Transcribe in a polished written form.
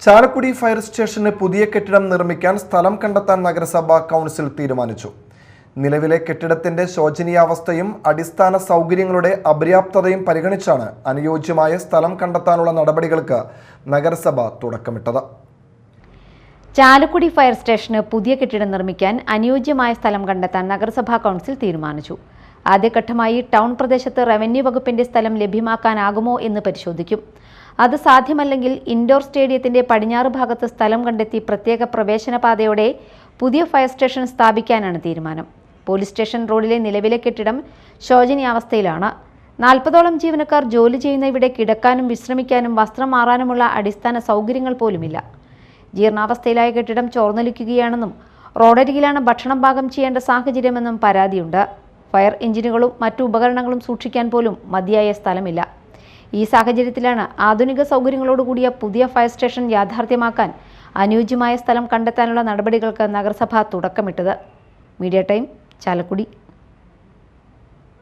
Chalakudy fire സ്റ്റേഷന് പുതിയ കെട്ടിടം നിർമ്മിക്കാൻ സ്ഥലം കണ്ടെത്താൻ നഗരസഭാ കൗൺസിൽ തീരുമാനിച്ചു. നിലവിലെ കെട്ടിടത്തിന്റെ ശോചനീയാവസ്ഥയും അടിസ്ഥാന സൗകര്യങ്ങളുടെ അപര്യാപ്തതയും പരിഗണിച്ചാണ് അനുയോജ്യമായ സ്ഥലം കണ്ടെത്താനുള്ള നടപടികൾക്ക് നഗരസഭ തുടക്കമിട്ടത്. ചാലക്കുടി ഫയർ സ്റ്റേഷന് പുതിയ കെട്ടിടം നിർമ്മിക്കാൻ അനുയോജ്യമായ സ്ഥലം കണ്ടെത്താൻ നഗരസഭാ കൗൺസിൽ തീരുമാനിച്ചു. ആദ്യഘട്ടമായി ടൗൺ പ്രദേശത്ത് റവന്യൂ വകുപ്പിന്റെ സ്ഥലം ലഭ്യമാക്കാനാകുമോ എന്ന് പരിശോധിക്കും. അത് സാധ്യമല്ലെങ്കിൽ ഇൻഡോർ സ്റ്റേഡിയത്തിന്റെ പടിഞ്ഞാറ് ഭാഗത്ത് സ്ഥലം കണ്ടെത്തി പ്രത്യേക പ്രവേശന പാതയോടെ പുതിയ ഫയർ സ്റ്റേഷൻ സ്ഥാപിക്കാനാണ് തീരുമാനം. പോലീസ് സ്റ്റേഷൻ റോഡിലെ നിലവിലെ കെട്ടിടം ശോചനീയാവസ്ഥയിലാണ്. 40ഓളം ജീവനക്കാർ ജോലി ചെയ്യുന്ന ഇവിടെ കിടക്കാനും വിശ്രമിക്കാനും വസ്ത്രം മാറാനുമുള്ള അടിസ്ഥാന സൗകര്യങ്ങൾ പോലുമില്ല. ജീർണാവസ്ഥയിലായ കെട്ടിടം ചോർന്നൊലിക്കുകയാണെന്നും റോഡരികിലാണ് ഭക്ഷണം പാകം ചെയ്യേണ്ട സാഹചര്യമെന്നും പരാതിയുണ്ട്. ഫയർ എഞ്ചിനുകളും മറ്റു ഉപകരണങ്ങളും സൂക്ഷിക്കാൻ പോലും മതിയായ സ്ഥലമില്ല. ഈ സാഹചര്യത്തിലാണ് ആധുനിക സൗകര്യങ്ങളോടുകൂടിയ പുതിയ ഫയർ സ്റ്റേഷൻ യാഥാർത്ഥ്യമാക്കാൻ അനുയോജ്യമായ സ്ഥലം കണ്ടെത്താനുള്ള നടപടികൾക്ക് നഗരസഭ തുടക്കമിട്ടത്. Media time, Chalakudy.